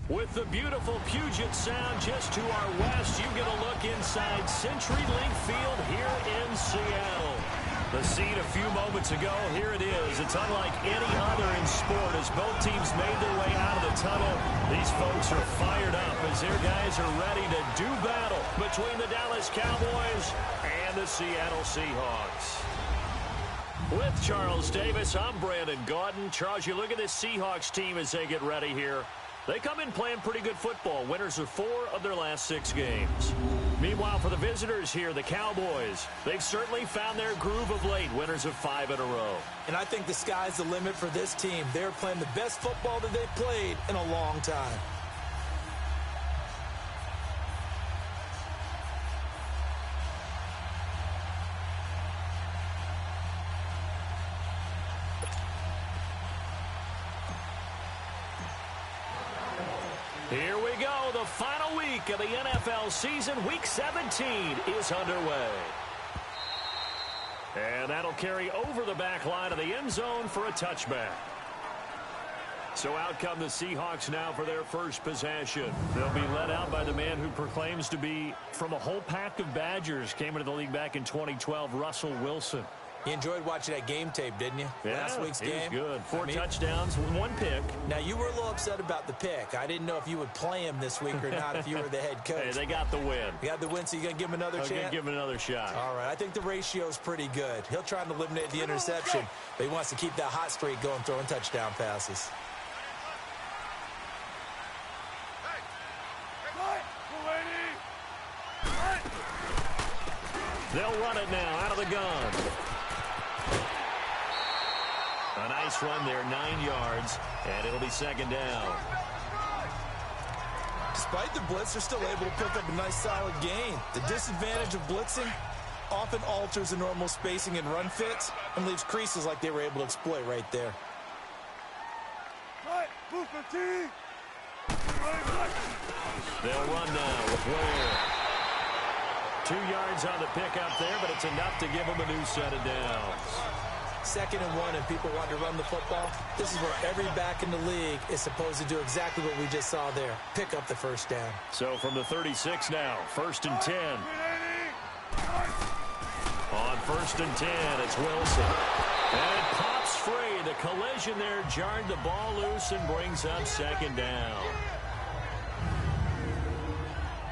With the beautiful Puget Sound just to our west, you get a look inside CenturyLink Field here in Seattle. The scene a few moments ago, here it is. It's unlike any other in sport as both teams made their way out of the tunnel. These folks are fired up as their guys are ready to do battle between the Dallas Cowboys and the Seattle Seahawks. With Charles Davis, I'm Brandon Gaudin. Charles, you look at this Seahawks team as they get ready here. They come in playing pretty good football. Winners of 4 of their last 6 games. Meanwhile, for the visitors here, the Cowboys, they've certainly found their groove of late. Winners of 5 in a row. And I think the sky's the limit for this team. They're playing the best football that they've played in a long time. Here we go. The final week of the NFL season. Week 17 is underway. And that'll carry over the back line of the end zone for a touchback. So out come the Seahawks now for their first possession. They'll be led out by the man who proclaims to be from a whole pack of Badgers. Came into the league back in 2012, Russell Wilson. You enjoyed watching that game tape, didn't you? Yeah, Last week's game. It was good. 4 touchdowns, 1 pick. Now, you were a little upset about the pick. I didn't know if you would play him this week or not if you were the head coach. Hey, they got the win. You got the win, so you're going to give him another chance? I'm going to give him another shot. All right. I think the ratio's pretty good. He'll try and eliminate the interception, but he wants to keep that hot streak going, throwing touchdown passes. They'll run it now out of the gun. A nice run there, 9 yards, and it'll be second down. Despite the blitz, they're still able to pick up a nice solid gain. The disadvantage of blitzing often alters the normal spacing and run fits and leaves creases like they were able to exploit right there. They'll run now with Ware. 2 yards on the pickup there, but it's enough to give them a new set of downs. 2nd and 1, and people want to run the football. This is where every back in the league is supposed to do exactly what we just saw there. Pick up the first down. So from the 36 now, 1st and 10. On 1st and 10, it's Wilson. And it pops free. The collision there jarred the ball loose and brings up 2nd down.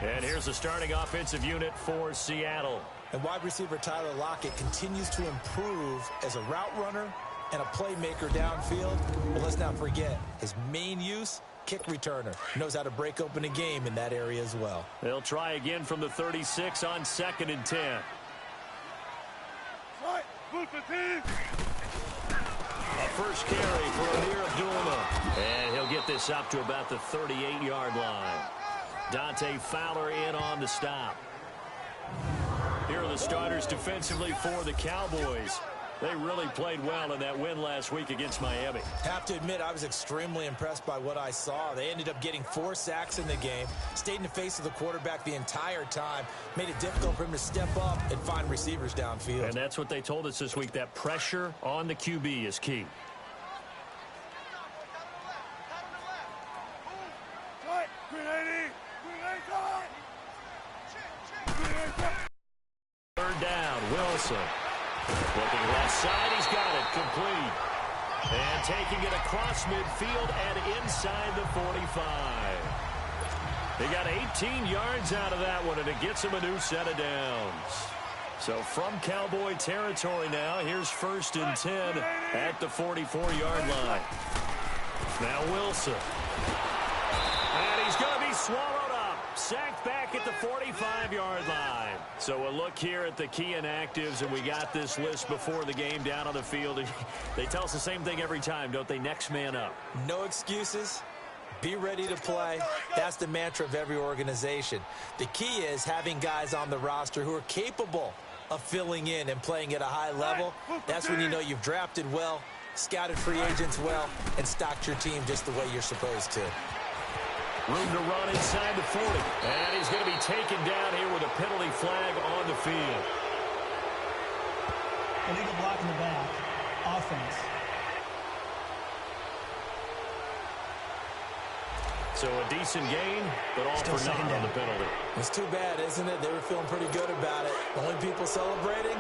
And here's the starting offensive unit for Seattle. And wide receiver Tyler Lockett continues to improve as a route runner and a playmaker downfield. But let's not forget, his main use, kick returner. Knows how to break open a game in that area as well. They'll try again from the 36 on 2nd and 10. A first carry for Amir Abdullah. And he'll get this up to about the 38-yard line. Dante Fowler in on the stop. Here are the starters defensively for the Cowboys. They really played well in that win last week against Miami. Have to admit, I was extremely impressed by what I saw. They ended up getting 4 sacks in the game, stayed in the face of the quarterback the entire time, made it difficult for him to step up and find receivers downfield. And that's what they told us this week, that pressure on the QB is key. Third down, Wilson. Looking left side, he's got it, complete. And taking it across midfield and inside the 45. They got 18 yards out of that one, and it gets him a new set of downs. So from Cowboy territory now, here's 1st and 10 at the 44-yard line. Now Wilson. And he's going to be swallowed up. Sacked back at the 45-yard line. So a look here at the key inactives, and we got this list before the game down on the field. They tell us the same thing every time, don't they? Next man up. No excuses. Be ready to play. That's the mantra of every organization. The key is having guys on the roster who are capable of filling in and playing at a high level. That's when you know you've drafted well, scouted free agents well, and stocked your team just the way you're supposed to. Room to run inside the 40. And he's going to be taken down here with a penalty flag on the field. Illegal block in the back. Offense. So a decent gain, but all for nothing on the penalty. It's too bad, isn't it? They were feeling pretty good about it. The only people celebrating,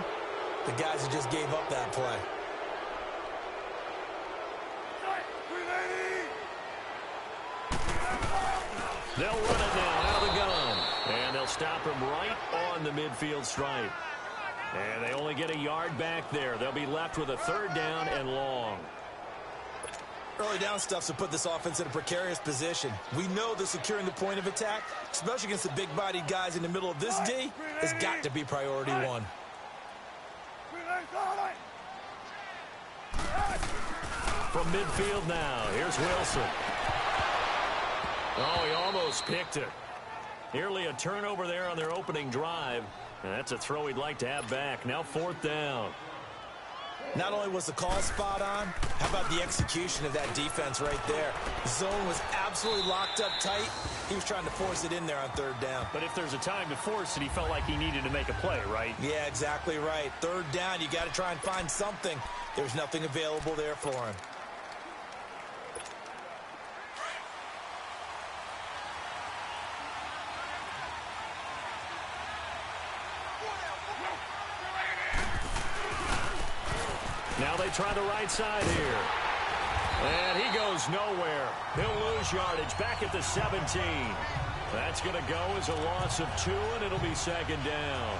the guys who just gave up that play. They'll run it now out of the gun. And they'll stop him right on the midfield stripe. And they only get a yard back there. They'll be left with a 3rd down and long. Early down stuff to put this offense in a precarious position. We know that securing the point of attack, especially against the big-bodied guys in the middle of this D, has got to be priority 1. From midfield now, here's Wilson. Oh, he almost picked it. Nearly a turnover there on their opening drive. And that's a throw he'd like to have back. Now 4th down. Not only was the call spot on, how about the execution of that defense right there? The zone was absolutely locked up tight. He was trying to force it in there on 3rd down. But if there's a time to force it, he felt like he needed to make a play, right? Yeah, exactly right. 3rd down, you got to try and find something. There's nothing available there for him. Now they try the right side here. And he goes nowhere. He'll lose yardage back at the 17. That's going to go as a loss of 2, and it'll be 2nd down.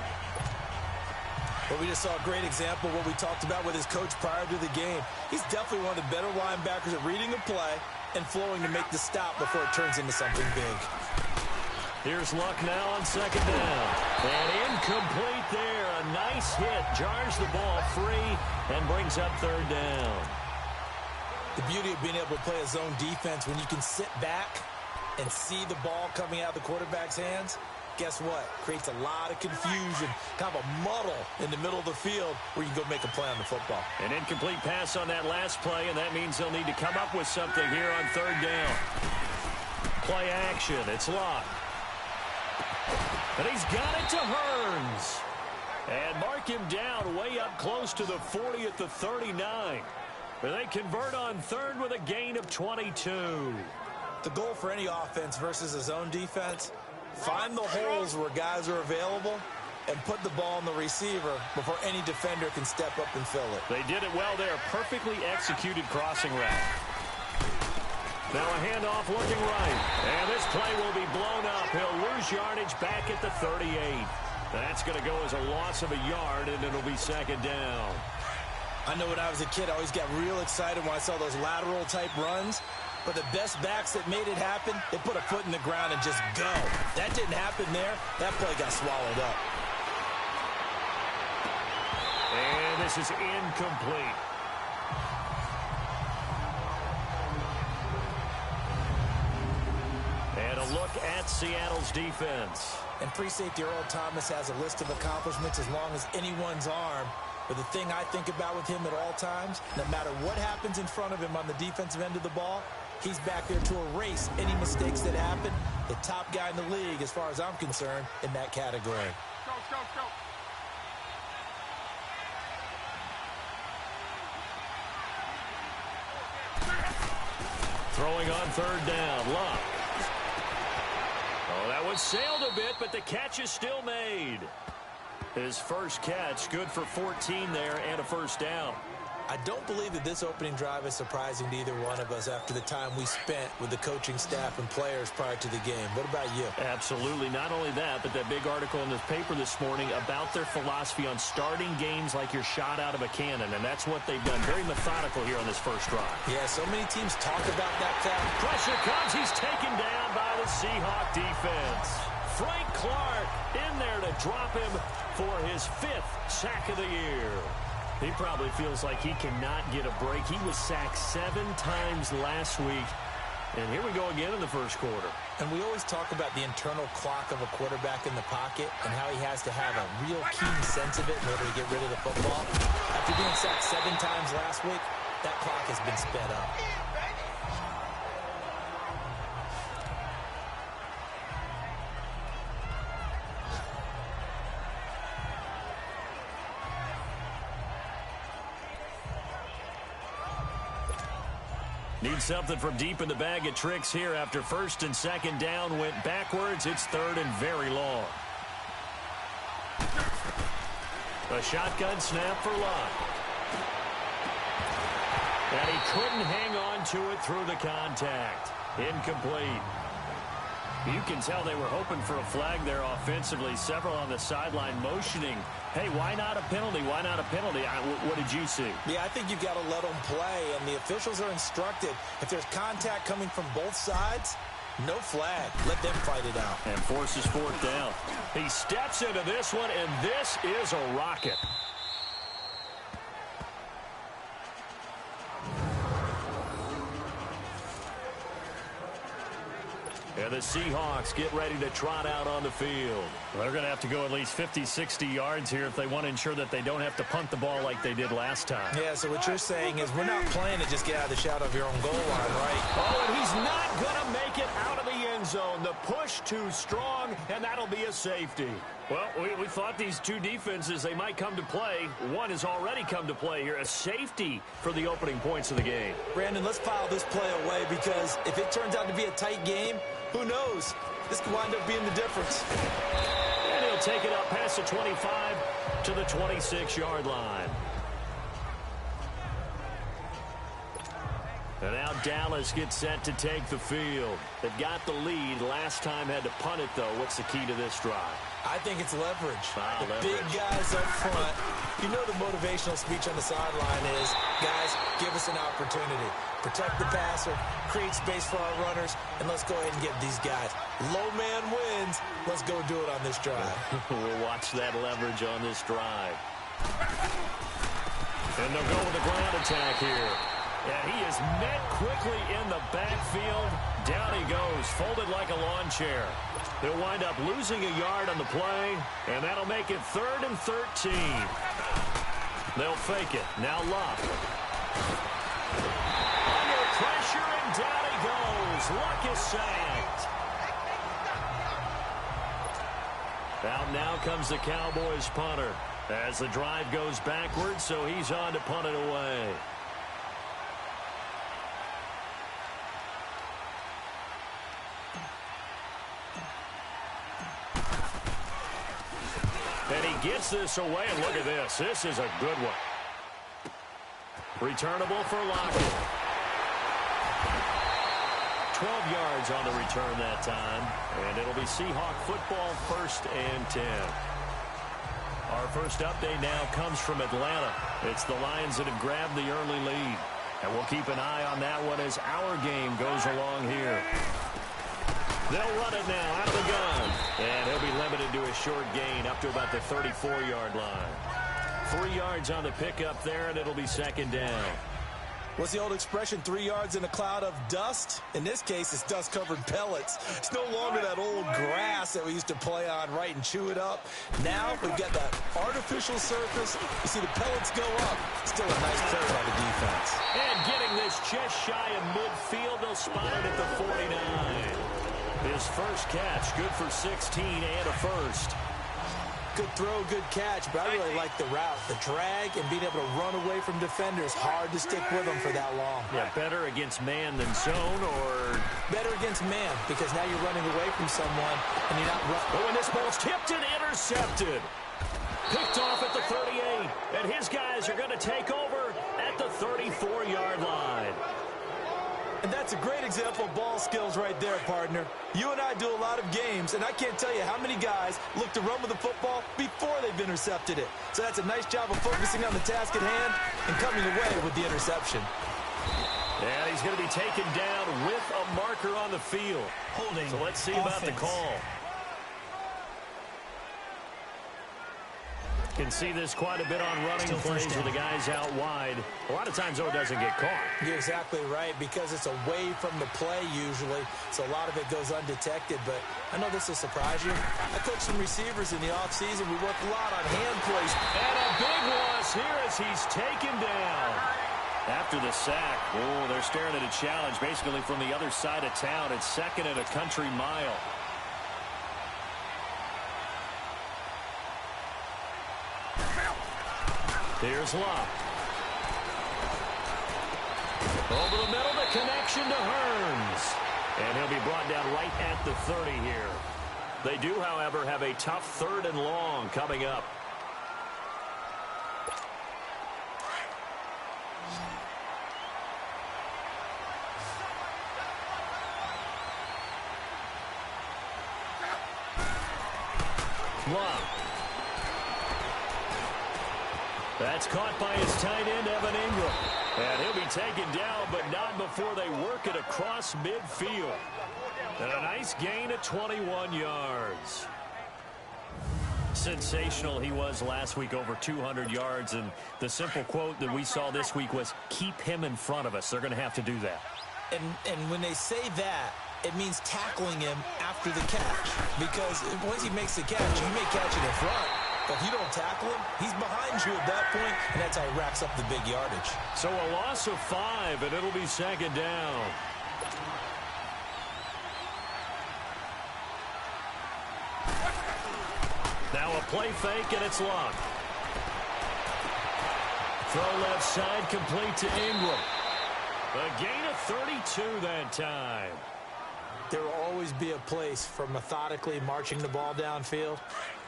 Well, we just saw a great example of what we talked about with his coach prior to the game. He's definitely one of the better linebackers at reading the play and flowing to make the stop before it turns into something big. Here's Luck now on 2nd down. And incomplete there. A nice hit. Jars the ball free and brings up 3rd down. The beauty of being able to play a zone defense when you can sit back and see the ball coming out of the quarterback's hands, guess what? Creates a lot of confusion, kind of a muddle in the middle of the field where you can go make a play on the football. An incomplete pass on that last play, and that means they'll need to come up with something here on 3rd down. Play action. It's Luck. And he's got it to Hearns. And mark him down way up close to the 40 at the 39. But they convert on 3rd with a gain of 22. The goal for any offense versus a zone defense, find the holes where guys are available and put the ball on the receiver before any defender can step up and fill it. They did it well there. Perfectly executed crossing route. Now a handoff looking right. And this play will be blown up. He'll lose yardage back at the 38. That's going to go as a loss of a yard, and it'll be 2nd down. I know when I was a kid, I always got real excited when I saw those lateral-type runs. But the best backs that made it happen, they put a foot in the ground and just go. That didn't happen there. That play got swallowed up. And this is incomplete. And a look at Seattle's defense. And free safety Earl Thomas has a list of accomplishments as long as anyone's arm. But the thing I think about with him at all times, no matter what happens in front of him on the defensive end of the ball, he's back there to erase any mistakes that happen. The top guy in the league, as far as I'm concerned, in that category. Go. Throwing on 3rd down, Luck. Oh, that was sailed a bit, but the catch is still made. His first catch, good for 14 there and a 1st down. I don't believe that this opening drive is surprising to either one of us after the time we spent with the coaching staff and players prior to the game. What about you? Absolutely. Not only that, but that big article in the paper this morning about their philosophy on starting games like you're shot out of a cannon, and that's what they've done. Very methodical here on this first drive. Yeah, so many teams talk about that fact. Pressure comes. He's taken down by the Seahawk defense. Frank Clark in there to drop him for his 5th sack of the year. He probably feels like he cannot get a break. He was sacked 7 times last week. And here we go again in the first quarter. And we always talk about the internal clock of a quarterback in the pocket and how he has to have a real keen sense of it in order to get rid of the football. After being sacked 7 times last week, that clock has been sped up. Need something from deep in the bag of tricks here after first and second down went backwards. It's third and very long. A shotgun snap for Locke. And he couldn't hang on to it through the contact. Incomplete. You can tell they were hoping for a flag there offensively. Several on the sideline motioning, hey, why not a penalty? Why not a penalty? What did you see? Yeah, I think you've got to let them play, and the officials are instructed. If there's contact coming from both sides, no flag. Let them fight it out. And forces fourth down. He steps into this one, and this is a rocket. And the Seahawks get ready to trot out on the field. They're going to have to go at least 50, 60 yards here if they want to ensure that they don't have to punt the ball like they did last time. Yeah, so what you're saying is we're not playing to just get out of the shadow of your own goal line, right? Oh, and he's not going to make it out of the end zone. The push too strong, and that'll be a safety. Well, we thought these two defenses, they might come to play. One has already come to play here, a safety for the opening points of the game. Brandon, let's file this play away because if it turns out to be a tight game, who knows? This could wind up being the difference. And he'll take it up past the 25 to the 26-yard line. And now Dallas gets set to take the field. They've got the lead. Last time had to punt it, though. What's the key to this drive? I think it's leverage. Leverage. Big guys up front. You know the motivational speech on the sideline is, guys, give us an opportunity. Protect the passer, create space for our runners, and let's go ahead and get these guys. Low man wins. Let's go do it on this drive. We'll watch that leverage on this drive. And they'll go with a ground attack here. Yeah, he is met quickly in the backfield. Down he goes, folded like a lawn chair. They'll wind up losing a yard on the play, and that'll make it 3rd and 13. They'll fake it. Now Locke. Under pressure, and down he goes. Luck is sacked. Out now comes the Cowboys punter as the drive goes backwards, so he's on to punt it away. And he gets this away, and look at this. This is a good one. Returnable for Lockett. 12 yards on the return that time. And it'll be Seahawk football, 1st and 10. Our first update now comes from Atlanta. It's the Lions that have grabbed the early lead. And we'll keep an eye on that one as our game goes along here. They'll run it now out of the gun. And he'll be limited to a short gain up to about the 34-yard line. 3 yards on the pickup there, and it'll be 2nd down. What's the old expression, 3 yards in a cloud of dust? In this case, it's dust-covered pellets. It's no longer that old grass that we used to play on, right, and chew it up. Now we've got that artificial surface. You see the pellets go up. Still a nice play by the defense. And getting this just shy of midfield, they'll spot it at the 49. His first catch, good for 16 and a first. Good throw, good catch, but I really like the route. The drag and being able to run away from defenders. Hard to stick with them for that long. Yeah, better against man than zone, or? Better against man, because now you're running away from someone and you're not running. Oh, and this ball's tipped and intercepted. Picked off at the 38, and his guys are going to take over at the 34-yard line. And that's a great example of ball skills right there, partner. You and I do a lot of games, and I can't tell you how many guys look to run with the football before they've intercepted it. So that's a nice job of focusing on the task at hand and coming away with the interception. And he's going to be taken down with a marker on the field. Holding. So let's see offense. about the call. Can see this quite a bit on running plays with the guys out wide. A lot of times, though, it doesn't get caught. You're exactly right, because it's away from the play usually, so a lot of it goes undetected. But I know this will surprise you. I coach some receivers in the offseason. We work a lot on hand plays. And a big loss here as he's taken down. After the sack, oh, they're staring at a challenge basically from the other side of town. It's 2nd and a country mile. Here's Locke. Over the middle to connection to Hearns. And he'll be brought down right at the 30 here. They do, however, have a tough 3rd and long coming up. Love. That's caught by his tight end, Evan Ingram. And he'll be taken down, but not before they work it across midfield. And a nice gain of 21 yards. Sensational he was last week, over 200 yards. And the simple quote that we saw this week was, keep him in front of us. They're going to have to do that. And when they say that, it means tackling him after the catch. Because once he makes the catch, you may catch it in front. But if you don't tackle him, he's behind you at that point, and that's how he racks up the big yardage. So a loss of 5, and it'll be 2nd down. Now a play fake, and it's Luck. Throw left side, complete to Ingram. A gain of 32 that time. There will always be a place for methodically marching the ball downfield.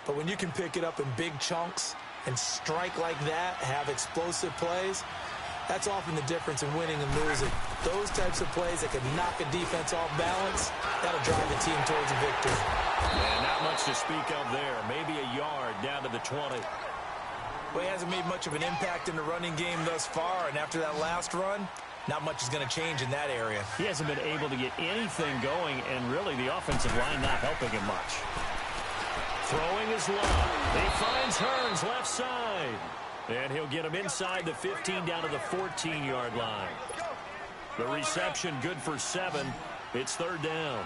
But when you can pick it up in big chunks and strike like that, have explosive plays, that's often the difference in winning and losing. Those types of plays that can knock a defense off balance, that'll drive the team towards a victory. And not much to speak of there. Maybe a yard down to the 20. Well, he hasn't made much of an impact in the running game thus far, and after that last run, not much is going to change in that area. He hasn't been able to get anything going, and really the offensive line not helping him much. Throwing is Love. He finds Hearns left side. And he'll get him inside the 15 down to the 14-yard line. The reception good for 7. It's 3rd down.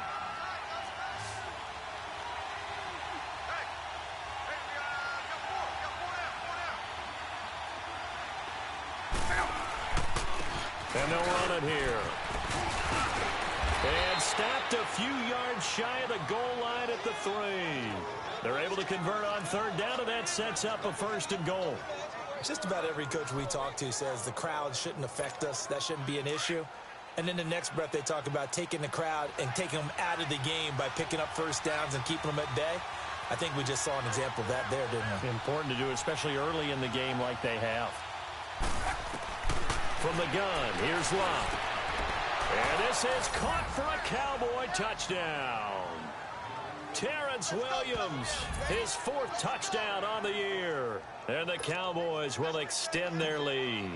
And they'll run it here. And stopped a few yards shy of the goal line at the 3. They're able to convert on 3rd down, and that sets up a 1st and goal. Just about every coach we talk to says the crowd shouldn't affect us. That shouldn't be an issue. And then the next breath they talk about taking the crowd and taking them out of the game by picking up 1st downs and keeping them at bay. I think we just saw an example of that there, didn't we? Important to do, especially early in the game like they have. From the gun, here's Love. And this is caught for a Cowboy touchdown. Terrence Williams, his 4th touchdown on the year. And the Cowboys will extend their lead.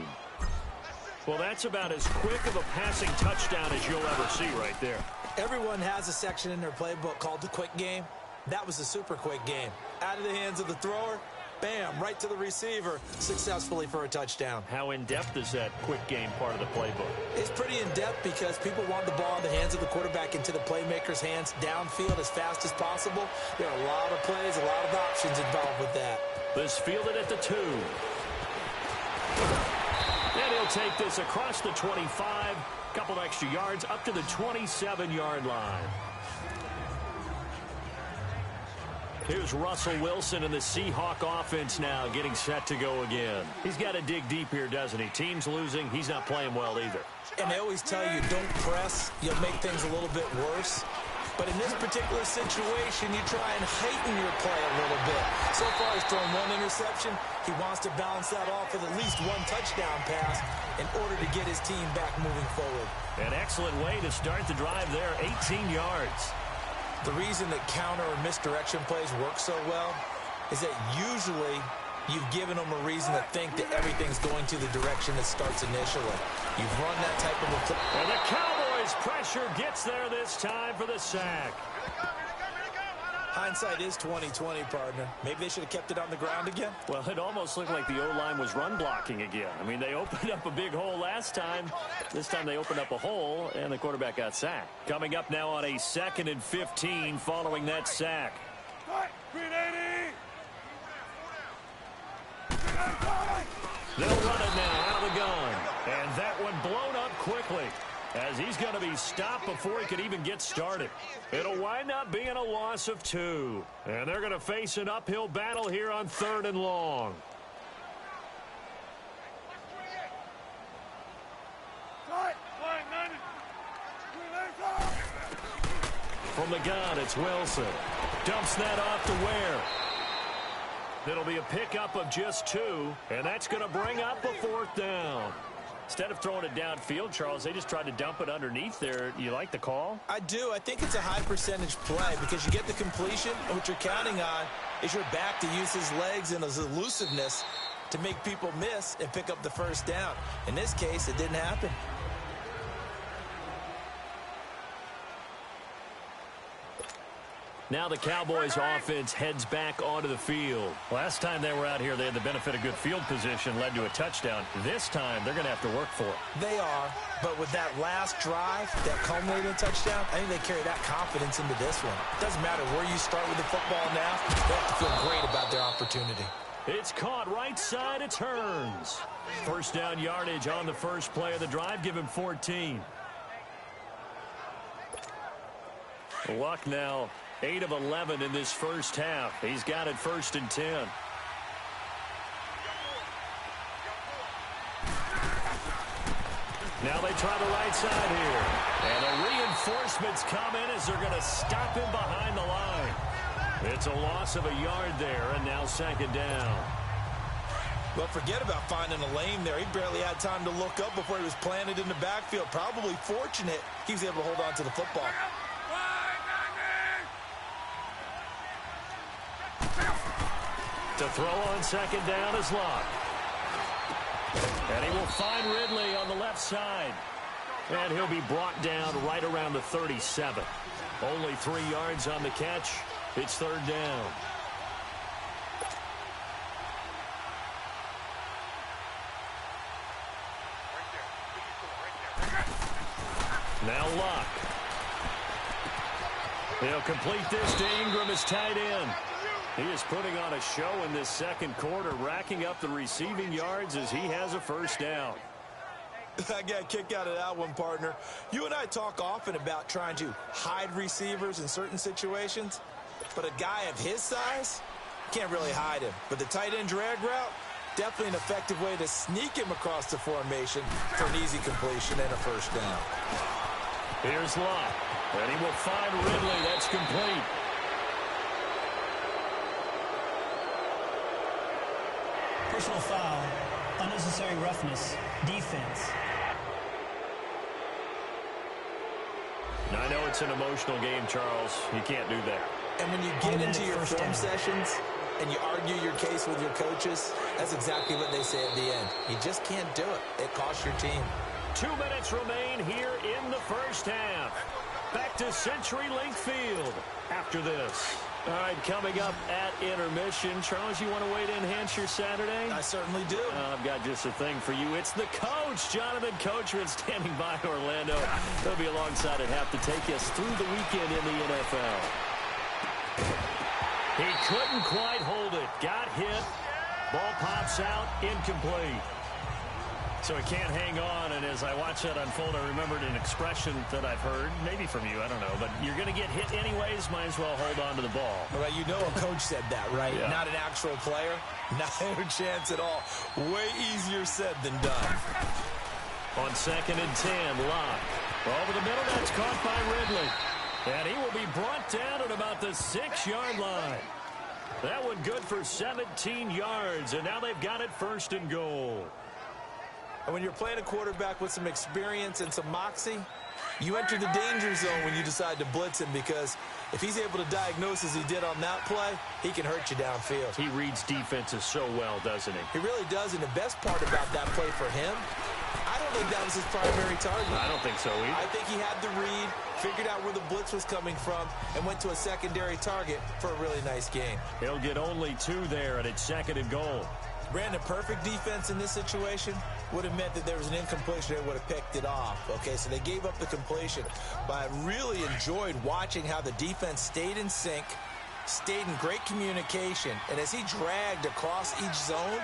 Well, that's about as quick of a passing touchdown as you'll ever see right there. Everyone has a section in their playbook called the quick game. That was the super quick game. Out of the hands of the thrower, bam, right to the receiver, successfully for a touchdown. How in-depth is that quick game part of the playbook? It's pretty in-depth because people want the ball in the hands of the quarterback into the playmaker's hands downfield as fast as possible. There are a lot of plays, a lot of options involved with that. This fielded at the 2. And he'll take this across the 25, couple extra yards up to the 27-yard line. Here's Russell Wilson and the Seahawk offense now getting set to go again. He's got to dig deep here, doesn't he? Team's losing. He's not playing well either. And they always tell you, don't press. You'll make things a little bit worse. But in this particular situation, you try and heighten your play a little bit. So far, he's thrown 1 interception. He wants to balance that off with at least 1 touchdown pass in order to get his team back moving forward. An excellent way to start the drive there, 18 yards. The reason that counter or misdirection plays work so well is that usually you've given them a reason to think that everything's going to the direction it starts initially. You've run that type of a play. And the Cowboys' pressure gets there this time for the sack. Hindsight is 20/20, partner. Maybe they should have kept it on the ground again. Well, it almost looked like the O-line was run blocking again. I mean, they opened up a big hole last time. This time they opened up a hole, and the quarterback got sacked. Coming up now on a 2nd and 15 following that sack. They'll run it now out of the gun. And that one blown up quickly, as he's going to be stopped before he could even get started. It'll wind up being a loss of 2. And they're going to face an uphill battle here on 3rd and long. the gun, it's Wilson. Dumps that off to Ware. It'll be a pickup of just 2, and that's going to bring up a 4th down. Instead of throwing it downfield, Charles, they just tried to dump it underneath there. You like the call? I do. I think it's a high-percentage play because you get the completion, and what you're counting on is your back to use his legs and his elusiveness to make people miss and pick up the 1st down. In this case, it didn't happen. Now the Cowboys offense heads back onto the field. Last time they were out here, they had the benefit of good field position, led to a touchdown. This time, they're going to have to work for it. They are, but with that last drive, that culminating touchdown, I think they carry that confidence into this one. It doesn't matter where you start with the football now. They have to feel great about their opportunity. It's caught right side, it turns. 1st down yardage on the first play of the drive, give him 14. Luck now. 8 of 11 in this first half. He's got it 1st and 10. Now they try the right side here. And the reinforcements come in as they're going to stop him behind the line. It's a loss of a yard there, and now 2nd down. Well, forget about finding a lane there. He barely had time to look up before he was planted in the backfield. Probably fortunate he was able to hold on to the football. To throw on 2nd down is Locke. And he will find Ridley on the left side. And he'll be brought down right around the 37. Only 3 yards on the catch. It's 3rd down. Now Locke. He'll complete this to Ingram as tight end. He is putting on a show in this 2nd quarter, racking up the receiving yards as he has a 1st down. I got a kick out of that one, partner. You and I talk often about trying to hide receivers in certain situations, but a guy of his size can't really hide him. But the tight end drag route, definitely an effective way to sneak him across the formation for an easy completion and a 1st down. Here's Locke, and he will find Ridley. That's complete. Personal foul, unnecessary roughness, defense. Now, I know it's an emotional game, Charles. You can't do that. And when you get into your film sessions and you argue your case with your coaches, that's exactly what they say at the end. You just can't do it. It costs your team. 2 minutes remain here in the first half. Back to CenturyLink Field after this. All right, coming up at intermission. Charles, you want to wait to enhance your Saturday? I certainly do. I've got just a thing for you. It's the coach, Jonathan Coachman, standing by Orlando. He'll be alongside at half to take us through the weekend in the NFL. He couldn't quite hold it. Got hit. Ball pops out. Incomplete. So he can't hang on, and as I watch that unfold, I remembered an expression that I've heard, maybe from you, I don't know, but you're going to get hit anyways, might as well hold on to the ball. Well, you know a coach said that, right? Yeah. Not an actual player. Not a chance at all. Way easier said than done. On 2nd and 10, Locke. Over the middle, that's caught by Ridley. And he will be brought down at about the 6-yard line. That one good for 17 yards, and now they've got it 1st and goal. And when you're playing a quarterback with some experience and some moxie, you enter the danger zone when you decide to blitz him, because if he's able to diagnose as he did on that play, he can hurt you downfield. He reads defenses so well, doesn't he? He really does, and the best part about that play for him, I don't think that was his primary target. I don't think so either. I think he had the read, figured out where the blitz was coming from, and went to a secondary target for a really nice gain. He'll get only 2 there, and it's 2nd and goal. Brandon, perfect defense in this situation would have meant that there was an incompletion. They would have picked it off. Okay, so they gave up the completion. But I really enjoyed watching how the defense stayed in sync, stayed in great communication. And as he dragged across each zone,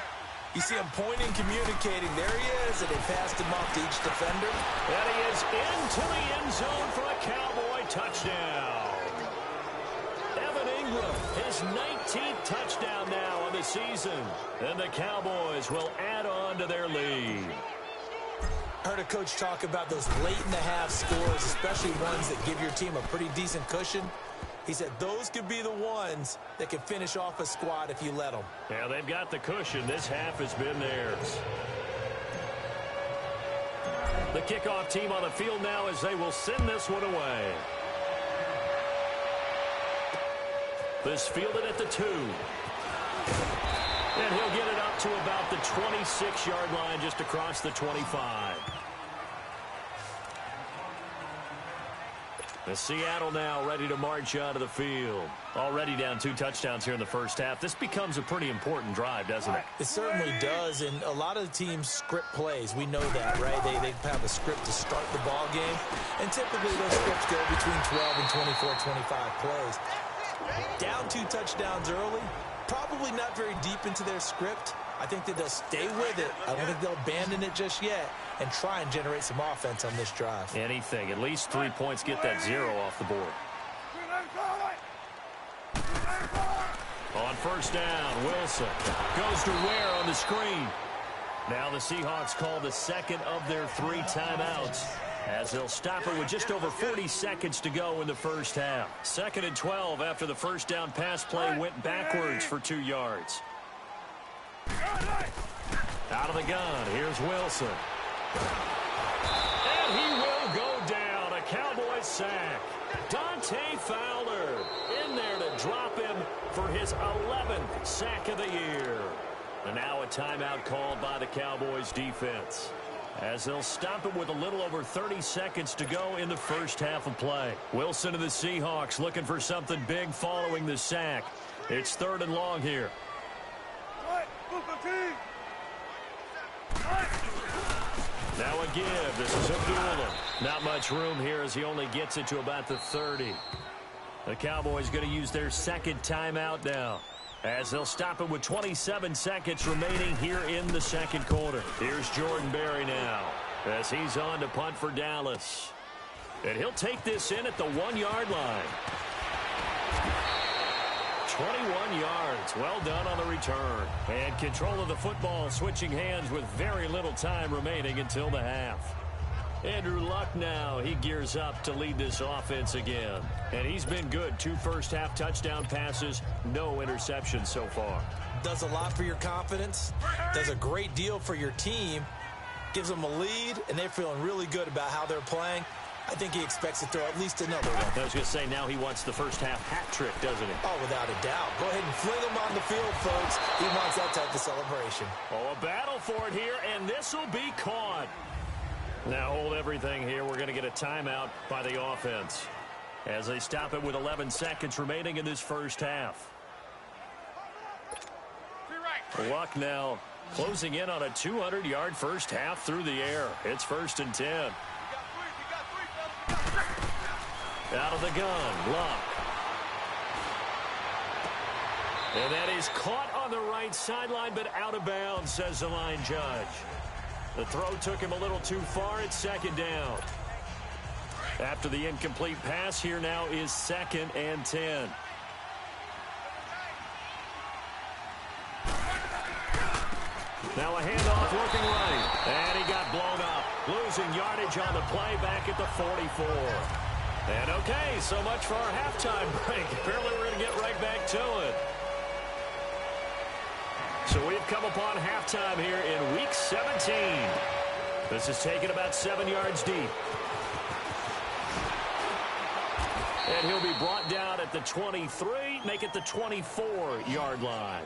you see him pointing, communicating. There he is, and they passed him off to each defender. And he is into the end zone for a Cowboy touchdown. His 19th touchdown now on the season. And the Cowboys will add on to their lead. I heard a coach talk about those late-in-the-half scores, especially ones that give your team a pretty decent cushion. He said those could be the ones that can finish off a squad if you let them. Yeah, they've got the cushion. This half has been theirs. The kickoff team on the field now as they will send this one away. This fielded at the 2. And he'll get it up to about the 26-yard line, just across the 25. The Seattle now ready to march out of the field. Already down 2 touchdowns here in the first half. This becomes a pretty important drive, doesn't it? It certainly does, and a lot of the teams script plays. We know that, right? They have a script to start the ball game, and typically those scripts go between 12 and 24, 25 plays. Down 2 touchdowns early, probably not very deep into their script. I think that they'll stay with it. I don't think they'll abandon it just yet and try and generate some offense on this drive. Anything. At least 3 points, get that 0 off the board. On first down, Wilson goes to Ware on the screen. Now the Seahawks call the second of their 3 timeouts, as they'll stop it with just over 40 seconds to go in the first half. 2nd and 12 after the first down pass play went backwards for 2 yards. Out of the gun, here's Wilson. And he will go down. A Cowboys sack. Dante Fowler in there to drop him for his 11th sack of the year. And now a timeout called by the Cowboys defense, as they'll stop it with a little over 30 seconds to go in the first half of play. Wilson and the Seahawks looking for something big following the sack. It's 3rd and long here. Now a give. This is Abdullah. Not much room here as he only gets it to about the 30. The Cowboys going to use their 2nd timeout now, as they'll stop it with 27 seconds remaining here in the 2nd quarter. Here's Jordan Berry now, as he's on to punt for Dallas. And he'll take this in at the 1-yard line. 21 yards. Well done on the return. And control of the football switching hands with very little time remaining until the half. Andrew Luck now, he gears up to lead this offense again. And he's been good. 2 first-half touchdown passes, no interceptions so far. Does a lot for your confidence. Does a great deal for your team. Gives them a lead, and they're feeling really good about how they're playing. I think he expects to throw at least another one. I was going to say, now he wants the first-half hat trick, doesn't he? Oh, without a doubt. Go ahead and fling him on the field, folks. He wants that type of celebration. Oh, a battle for it here, and this will be caught. Now hold everything here. We're going to get a timeout by the offense, as they stop it with 11 seconds remaining in this first half. Luck now closing in on a 200-yard first half through the air. It's 1st and 10. Out of the gun, Luck. And that is caught on the right sideline, but out of bounds, says the line judge. The throw took him a little too far. It's 2nd down. After the incomplete pass, here now is 2nd and 10. Now a handoff looking right. And he got blown up. Losing yardage on the play back at the 44. And okay, so much for our halftime break. Apparently we're going to get right back to it. So we've come upon halftime here in Week 17. This is taken about 7 yards deep. And he'll be brought down at the 23, make it the 24-yard line.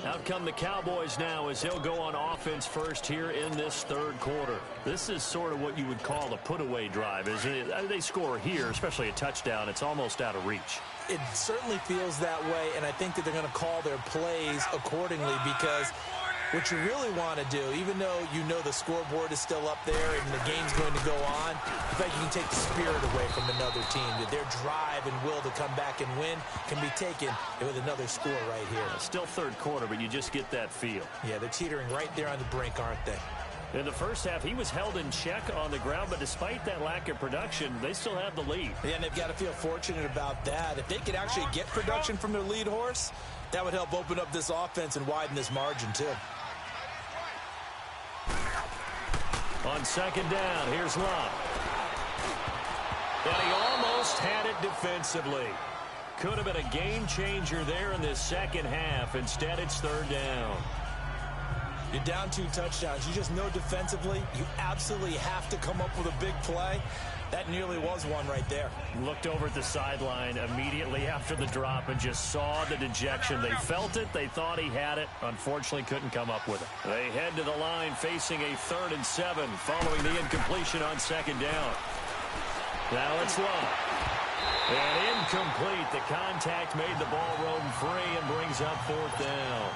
Out come the Cowboys now as they'll go on offense first here in this 3rd quarter. This is sort of what you would call a put-away drive, isn't it? They score here, especially a touchdown. It's almost out of reach. It certainly feels that way, and I think that they're going to call their plays accordingly, because what you really want to do, even though you know the scoreboard is still up there and the game's going to go on, in fact, you can take the spirit away from another team. That their drive and will to come back and win can be taken with another score right here. Still 3rd quarter, but you just get that feel. Yeah, they're teetering right there on the brink, aren't they? In the first half, he was held in check on the ground, but despite that lack of production, they still have the lead. Yeah, and they've got to feel fortunate about that. If they could actually get production from their lead horse, that would help open up this offense and widen this margin, too. On second down, here's Luck. And he almost had it defensively. Could have been a game changer there in this second half. Instead, it's third down. You're down 2 touchdowns. You just know defensively you absolutely have to come up with a big play. That nearly was one right there. Looked over at the sideline immediately after the drop and just saw the dejection. They felt it. They thought he had it. Unfortunately, couldn't come up with it. They head to the line facing a 3rd and 7 following the incompletion on second down. Now it's Luck. And incomplete. The contact made the ball roam free and brings up 4th down.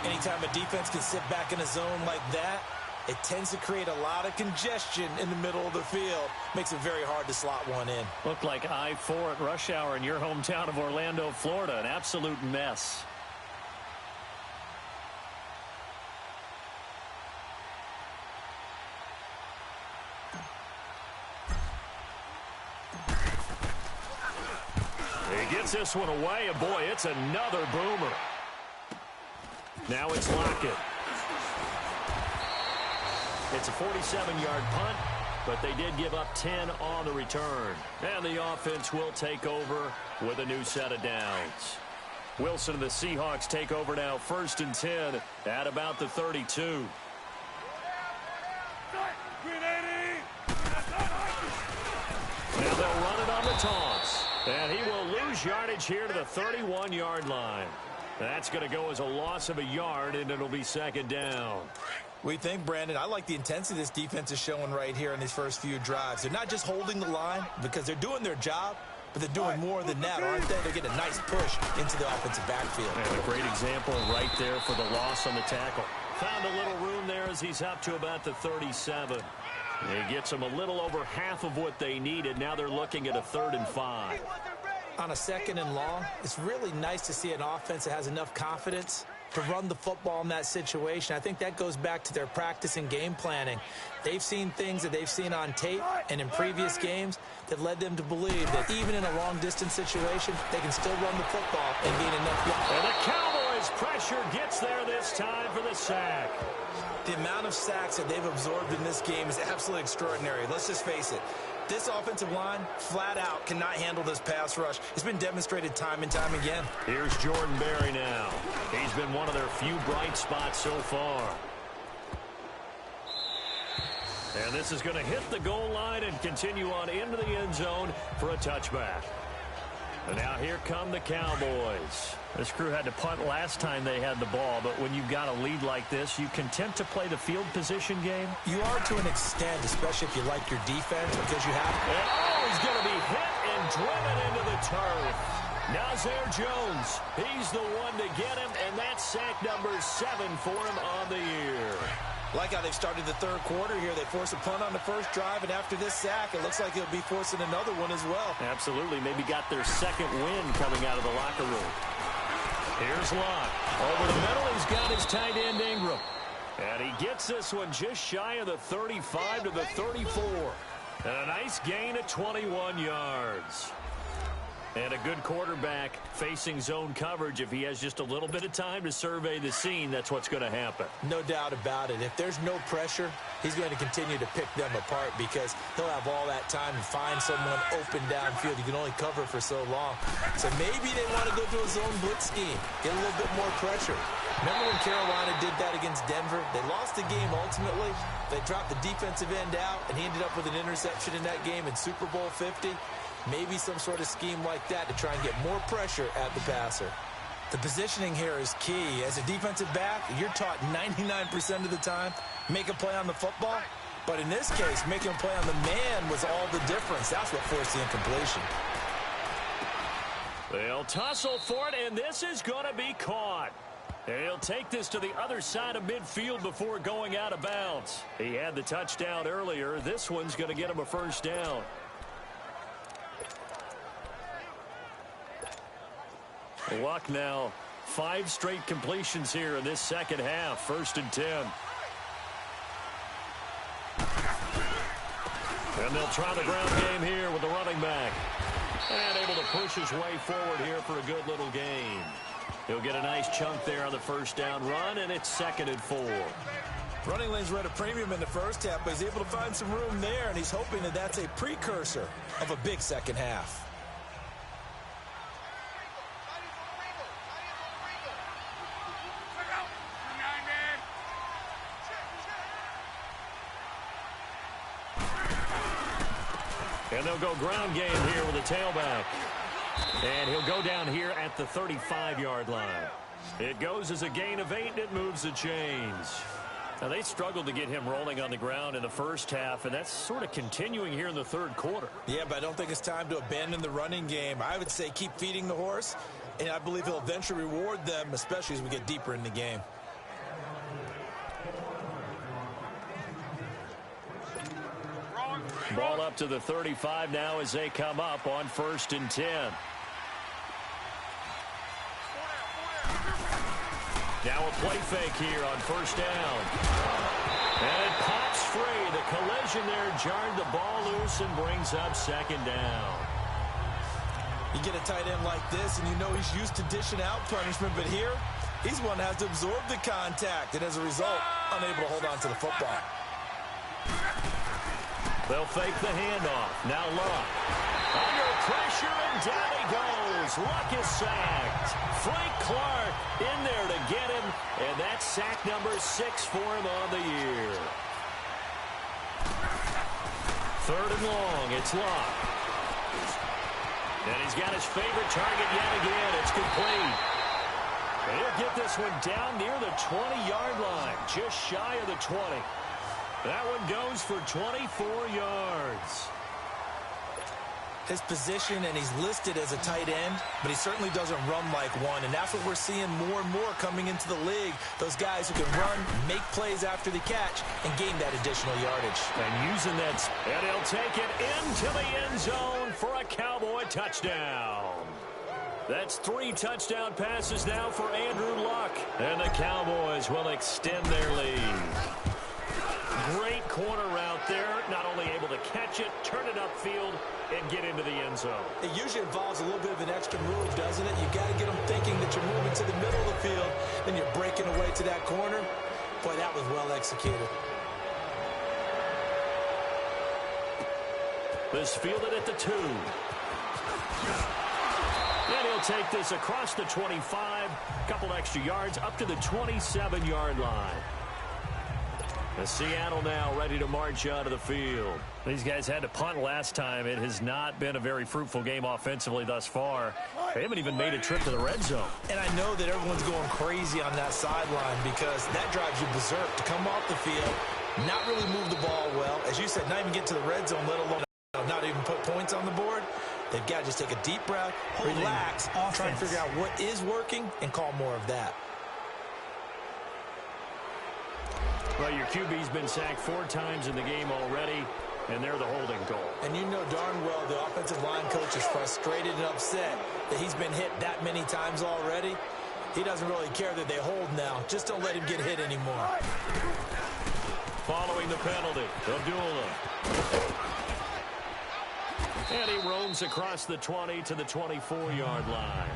Anytime a defense can sit back in a zone like that, it tends to create a lot of congestion in the middle of the field. Makes it very hard to slot one in. Looked like I-4 at rush hour in your hometown of Orlando, Florida. An absolute mess. He gets this one away, and boy, it's another boomer. Now it's Lockett. It's a 47-yard punt, but they did give up 10 on the return. And the offense will take over with a new set of downs. Wilson and the Seahawks take over now, 1st and 10 at about the 32. Now they'll run it on the toss. And he will lose yardage here to the 31-yard line. That's going to go as a loss of a yard, and it'll be 2nd down. We think, Brandon, I like the intensity this defense is showing right here in these first few drives. They're not just holding the line because they're doing their job, but they're doing more than that, aren't they? They're getting a nice push into the offensive backfield. And a great example right there for the loss on the tackle. Found a little room there as he's up to about the 37. He gets them a little over half of what they needed. Now they're looking at a 3rd and 5. On a 2nd and long, it's really nice to see an offense that has enough confidence to run the football in that situation. I think that goes back to their practice and game planning. They've seen things that they've seen on tape and in previous games that led them to believe that even in a long-distance situation, they can still run the football and gain enough yards. And the Cowboys' pressure gets there this time for the sack. The amount of sacks that they've absorbed in this game is absolutely extraordinary. Let's just face it. This offensive line, flat out, cannot handle this pass rush. It's been demonstrated time and time again. Here's Jordan Berry now. He's been one of their few bright spots so far. And this is going to hit the goal line and continue on into the end zone for a touchback. And now here come the Cowboys. This crew had to punt last time they had the ball, but when you've got a lead like this, you content to play the field position game? You are to an extent, especially if you like your defense, because you have... And oh, he's going to be hit and driven into the turf. Nazir Jones, he's the one to get him, and that's sack number 7 for him on the year. Like how they've started the 3rd quarter here. They force a punt on the first drive, and after this sack, it looks like they'll be forcing another one as well. Absolutely. Maybe got their 2nd win coming out of the locker room. Here's Locke. Over the middle, he's got his tight end Ingram. And he gets this one just shy of the 35 to the 34. And a nice gain of 21 yards. And a good quarterback facing zone coverage. If he has just a little bit of time to survey the scene, that's what's going to happen. No doubt about it. If there's no pressure, he's going to continue to pick them apart because he'll have all that time to find someone open downfield. You can only cover for so long. So maybe they want to go to a zone blitz scheme, get a little bit more pressure. Remember when Carolina did that against Denver? They lost the game ultimately. They dropped the defensive end out, and he ended up with an interception in that game in Super Bowl 50. Maybe some sort of scheme like that to try and get more pressure at the passer. The positioning here is key. As a defensive back, you're taught 99% of the time, make a play on the football. But in this case, making a play on the man was all the difference. That's what forced the incompletion. They'll tussle for it, and this is going to be caught. He'll take this to the other side of midfield before going out of bounds. He had the touchdown earlier. This one's going to get him a 1st down. Luck now, 5 straight completions here in this second half. 1st and 10. And they'll try the ground game here with the running back. And able to push his way forward here for a good little gain. He'll get a nice chunk there on the 1st down run, and it's 2nd and 4. Running lanes were at a premium in the first half, but he's able to find some room there, and he's hoping that that's a precursor of a big second half. And they'll go ground game here with a tailback. And he'll go down here at the 35-yard line. It goes as a gain of 8, and it moves the chains. Now, they struggled to get him rolling on the ground in the first half, and that's sort of continuing here in the third quarter. Yeah, but I don't think it's time to abandon the running game. I would say keep feeding the horse, and I believe he'll eventually reward them, especially as we get deeper in the game. Ball up to the 35 now as they come up on 1st and 10. Now a play fake here on 1st down. And it pops free. The collision there jarred the ball loose and brings up 2nd down. You get a tight end like this, and you know he's used to dishing out punishment, but here, he's one that has to absorb the contact, and as a result, unable to hold on to the football. They'll fake the handoff. Now Luck. Under pressure, and down he goes. Luck is sacked. Frank Clark in there to get him, and that's sack number 6 for him on the year. 3rd and long. It's Luck. And he's got his favorite target yet again. It's complete. And he'll get this one down near the 20-yard line, just shy of the 20. That one goes for 24 yards. His position, and he's listed as a tight end, but he certainly doesn't run like one, and that's what we're seeing more and more coming into the league. Those guys who can run, make plays after the catch, and gain that additional yardage. And using that, and he'll take it into the end zone for a Cowboy touchdown. That's 3 touchdown passes now for Andrew Luck, and the Cowboys will extend their lead. Great corner route there, not only able to catch it, turn it upfield, and get into the end zone. It usually involves a little bit of an extra move, doesn't it? You've got to get them thinking that you're moving to the middle of the field, then you're breaking away to that corner. Boy, that was well executed. This fielded at the 2. And he'll take this across the 25, couple extra yards, up to the 27-yard line. Seattle now ready to march out of the field. These guys had to punt last time. It has not been a very fruitful game offensively thus far. They haven't even made a trip to the red zone. And I know that everyone's going crazy on that sideline because that drives you berserk to come off the field, not really move the ball well. As you said, not even get to the red zone, let alone not even put points on the board. They've got to just take a deep breath, relax, try and figure out what is working, and call more of that. Well, your QB's been sacked 4 times in the game already, and they're the holding call. And you know darn well the offensive line coach is frustrated and upset that he's been hit that many times already. He doesn't really care that they hold now. Just don't let him get hit anymore. Following the penalty, Abdullah. And he roams across the 20 to the 24-yard line.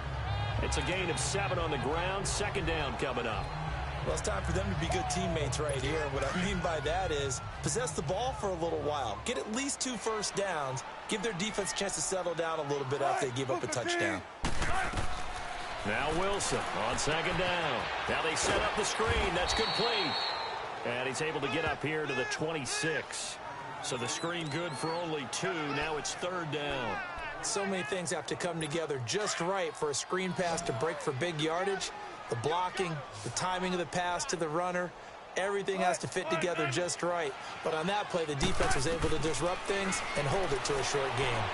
It's a gain of 7 on the ground. 2nd down coming up. Well, it's time for them to be good teammates right here. What I mean by that is possess the ball for a little while. Get at least 2 first downs. Give their defense a chance to settle down a little bit after they give up a touchdown. Now Wilson on 2nd down. Now they set up the screen. That's complete. And he's able to get up here to the 26. So the screen good for only 2. Now it's 3rd down. So many things have to come together just right for a screen pass to break for big yardage. The blocking, the timing of the pass to the runner, everything has to fit together just right. But on that play, the defense was able to disrupt things and hold it to a short game.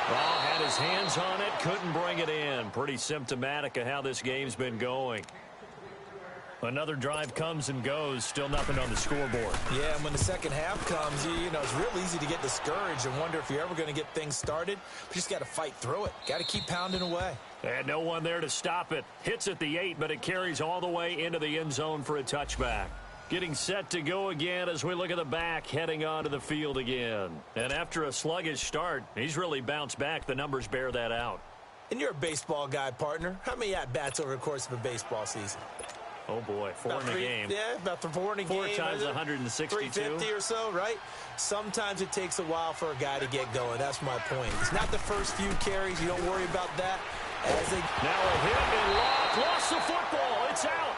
Well, had his hands on it, couldn't bring it in. Pretty symptomatic of how this game's been going. Another drive comes and goes, still nothing on the scoreboard. Yeah, and when the second half comes, you know, it's real easy to get discouraged and wonder if you're ever going to get things started. But you just got to fight through it. Got to keep pounding away. And no one there to stop it. Hits at the 8, but it carries all the way into the end zone for a touchback. Getting set to go again as we look at the back, heading onto the field again. And after a sluggish start, he's really bounced back. The numbers bear that out. And you're a baseball guy, partner. How many at-bats over the course of a baseball season? Oh, boy, four in a game. Yeah, about 4 in a game. 4 times 162. 350 or so, right? Sometimes it takes a while for a guy to get going. That's my point. It's not the first few carries. You don't worry about that. Now a hit and lost the football. It's out.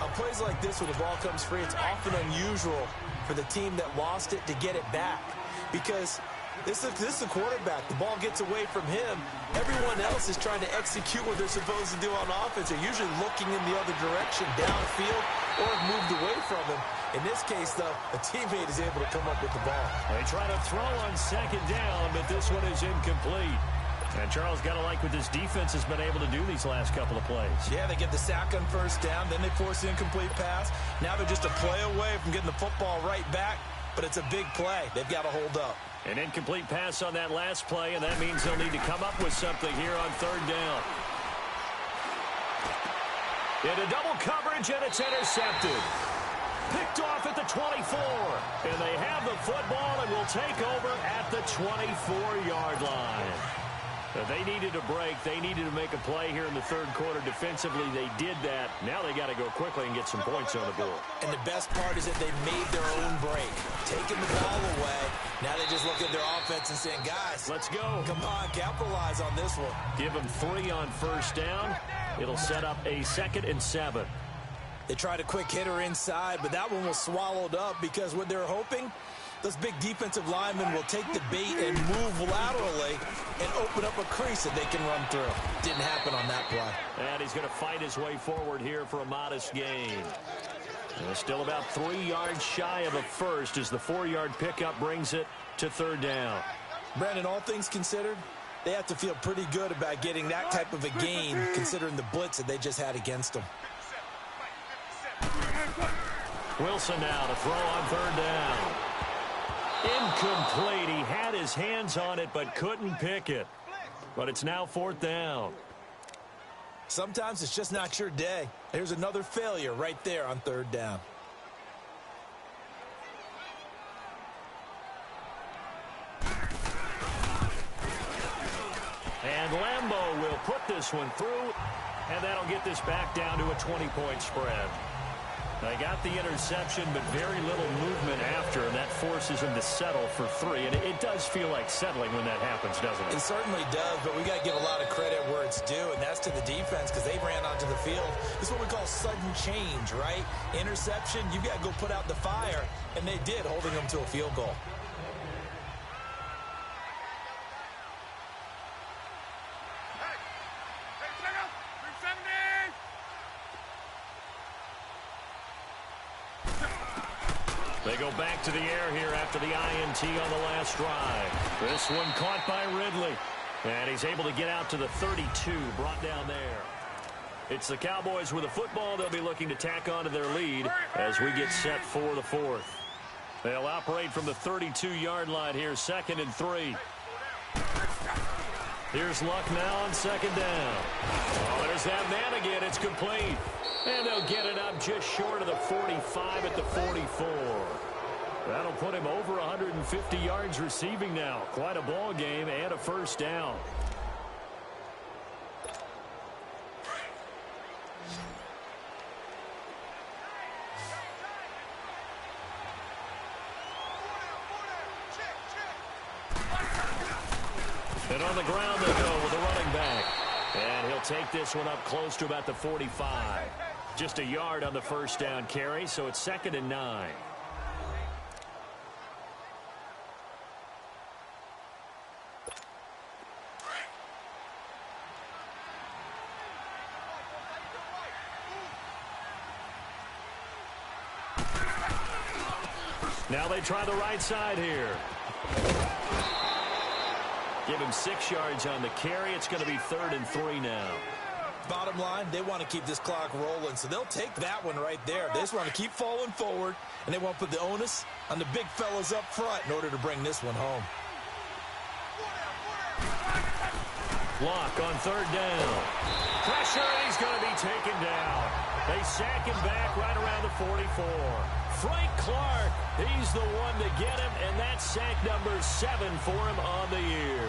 On plays like this where the ball comes free, it's often unusual for the team that lost it to get it back. Because this is the quarterback. The ball gets away from him. Everyone else is trying to execute what they're supposed to do on offense. They're usually looking in the other direction, downfield, or have moved away from him. In this case, though, a teammate is able to come up with the ball. They try to throw on second down, but this one is incomplete. And Charles, got to like what this defense has been able to do these last couple of plays. Yeah, they get the sack on first down, then they force the incomplete pass. Now they're just a play away from getting the football right back, but it's a big play. They've got to hold up. An incomplete pass on that last play, and that means they'll need to come up with something here on third down. Into double coverage, and it's intercepted. Picked off at the 24. And they have the football and will take over at the 24-yard line. They needed a break. They needed to make a play here in the third quarter. Defensively, they did that. Now they got to go quickly and get some points on the board. And the best part is that they made their own break. Taking the ball away. Now they just look at their offense and saying, guys, let's go. Come on, capitalize on this one. Give them 3 on first down. It'll set up a 2nd and 7. They tried a quick hitter inside, but that one was swallowed up because what they're hoping, those big defensive linemen will take the bait and move laterally and open up a crease that they can run through. Didn't happen on that play. And he's going to fight his way forward here for a modest gain. And still about 3 yards shy of a first as the 4-yard pickup brings it to third down. Brandon, all things considered, they have to feel pretty good about getting that type of a gain considering the blitz that they just had against them. Wilson now to throw on third down. Incomplete. He had his hands on it but couldn't pick it. But it's now 4th down. Sometimes it's just not your day. There's another failure right there on third down. And Lambeau will put this one through, and that'll get this back down to a 20-point spread. They got the interception, but very little movement after, and that forces him to settle for 3. And it does feel like settling when that happens, doesn't it? It certainly does, but we got to give a lot of credit where it's due, and that's to the defense because they ran onto the field. This is what we call sudden change, right? Interception, you got to go put out the fire, and they did, holding them to a field goal. They go back to the air here after the INT on the last drive. This one caught by Ridley. And he's able to get out to the 32, brought down there. It's the Cowboys with the football. They'll be looking to tack onto their lead as we get set for the 4th. They'll operate from the 32-yard line here, 2nd and 3. Here's Luck now on 2nd down. Oh, there's that man again. It's complete. And they'll get it up just short of the 45 at the 44. That'll put him over 150 yards receiving now. Quite a ball game and a first down. And on the ground they go with a running back. And he'll take this one up close to about the 45. Just a yard on the first down carry, so it's 2nd and 9. Now they try the right side here. Give him 6 yards on the carry. It's going to be 3rd and 3 now. Bottom line, they want to keep this clock rolling, so they'll take that one right there. They just want to keep falling forward, and they want to put the onus on the big fellas up front in order to bring this one home. Lock on 3rd down. Pressure, and he's going to be taken down. They sack him back right around the 44. Frank Clark, he's the one to get him, and that's sack number 7 for him on the year.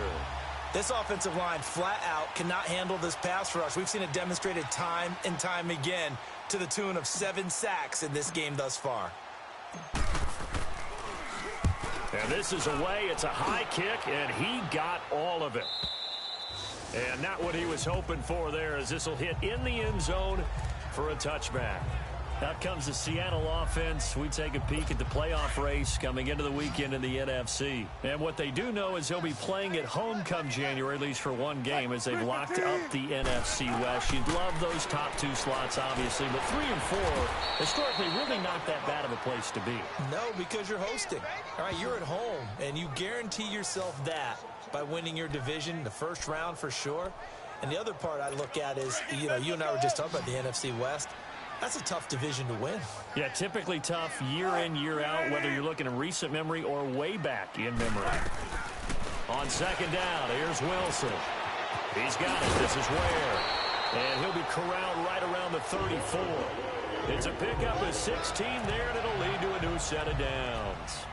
This offensive line flat out cannot handle this pass rush. We've seen it demonstrated time and time again to the tune of 7 sacks in this game thus far. And this is away. It's a high kick, and he got all of it. And not what he was hoping for there, as this will hit in the end zone for a touchback. Out comes the Seattle offense. We take a peek at the playoff race coming into the weekend in the NFC. And what they do know is they'll be playing at home come January, at least for one game, as they've locked up the NFC West. You'd love those top 2 slots, obviously, but 3 and 4, historically, really not that bad of a place to be. No, because you're hosting. All right, you're at home, and you guarantee yourself that by winning your division in the first round for sure. And the other part I look at is, you and I were just talking about the NFC West. That's a tough division to win. Yeah, typically tough year in, year out, whether you're looking in recent memory or way back in memory. On second down, here's Wilson. He's got it. This is Ware. And he'll be corralled right around the 34. It's a pickup of 16 there, and it'll lead to a new set of downs.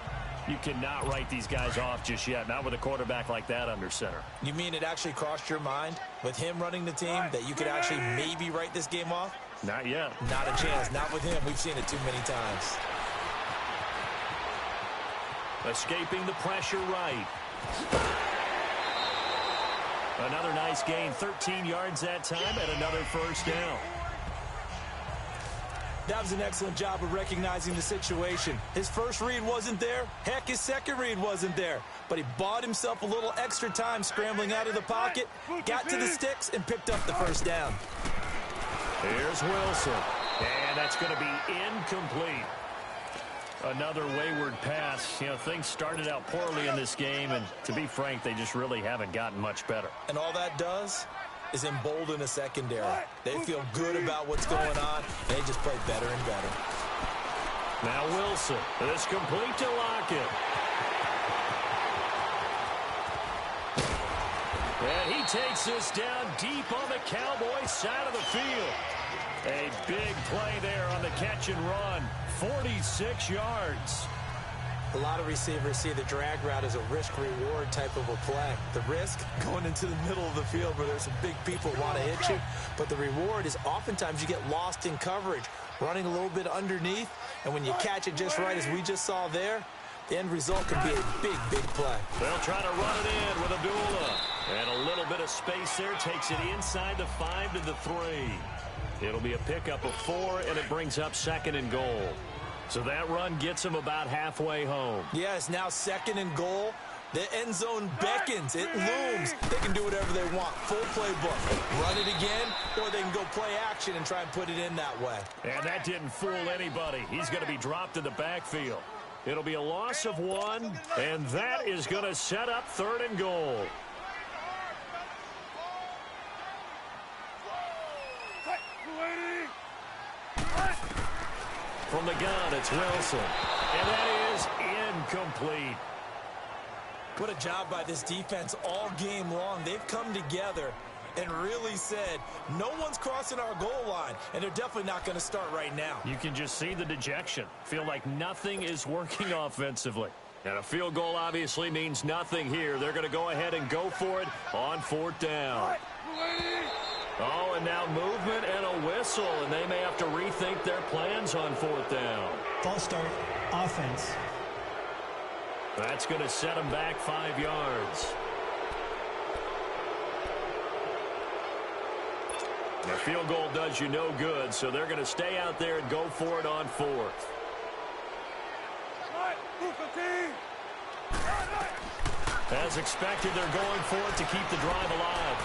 You cannot write these guys off just yet, not with a quarterback like that under center. You mean it actually crossed your mind with him running the team that you could actually maybe write this game off? Not yet. Not a chance. Not with him. We've seen it too many times. Escaping the pressure right. Another nice gain. 13 yards that time and another first down. That was an excellent job of recognizing the situation. His first read wasn't there. Heck, his second read wasn't there. But he bought himself a little extra time scrambling out of the pocket, got to the sticks, and picked up the first down. Here's Wilson. And that's going to be incomplete. Another wayward pass. Things started out poorly in this game, and to be frank, they just really haven't gotten much better. And all that does is embolden a secondary. They feel good about what's going on. They just play better and better. Now Wilson. It's complete to Lockett. And he takes this down deep on the Cowboys side of the field. A big play there on the catch and run. 46 yards. A lot of receivers see the drag route as a risk-reward type of a play. The risk, going into the middle of the field where there's some big people want to hit you. But the reward is oftentimes you get lost in coverage, running a little bit underneath. And when you catch it just right, as we just saw there, the end result can be a big, big play. They'll try to run it in with Abdullah. And a little bit of space there takes it inside the 5 to the 3. It'll be a pickup of 4, and it brings up 2nd and goal. So that run gets them about halfway home. Yeah, it's now 2nd and goal. The end zone beckons. It looms. They can do whatever they want. Full playbook. Run it again, or they can go play action and try and put it in that way. And that didn't fool anybody. He's going to be dropped in the backfield. It'll be a loss of 1, and that is going to set up 3rd and goal. From the gun, it's Wilson. And that is incomplete. What a job by this defense all game long. They've come together and really said, no one's crossing our goal line, and they're definitely not going to start right now. You can just see the dejection. Feel like nothing is working offensively. And a field goal obviously means nothing here. They're going to go ahead and go for it on 4th down. Oh, and now movement and a whistle, and they may have to rethink their plans on 4th down. False start, offense. That's going to set them back 5 yards. The field goal does you no good, so they're going to stay out there and go for it on 4th. As expected, they're going for it to keep the drive alive.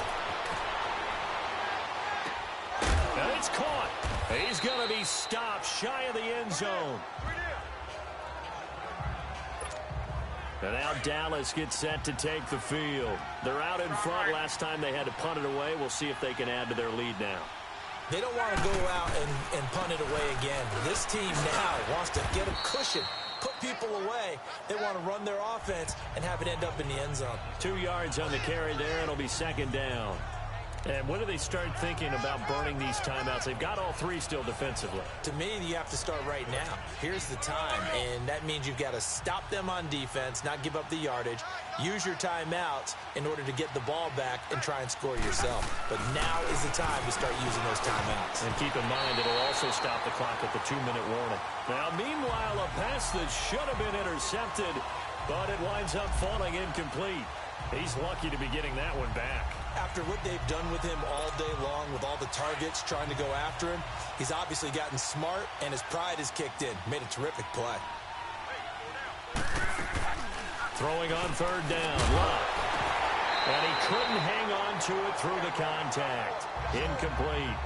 And it's caught. He's going to be stopped shy of the end zone. And now Dallas gets set to take the field. They're out in front. Last time they had to punt it away. We'll see if they can add to their lead now. They don't want to go out and punt it away again. This team now wants to get a cushion, put people away. They want to run their offense and have it end up in the end zone. 2 yards on the carry there. It'll be 2nd down. And when do they start thinking about burning these timeouts? They've got all three still defensively. To me, you have to start right now. Here's the time, and that means you've got to stop them on defense, not give up the yardage, use your timeouts in order to get the ball back and try and score yourself. But now is the time to start using those timeouts. And keep in mind, it'll also stop the clock at the 2-minute warning. Now, meanwhile, a pass that should have been intercepted, but it winds up falling incomplete. He's lucky to be getting that one back. After what they've done with him all day long with all the targets trying to go after him, he's obviously gotten smart, and his pride has kicked in. Made a terrific play. Throwing on third down, Luck. And he couldn't hang on to it through the contact. Incomplete.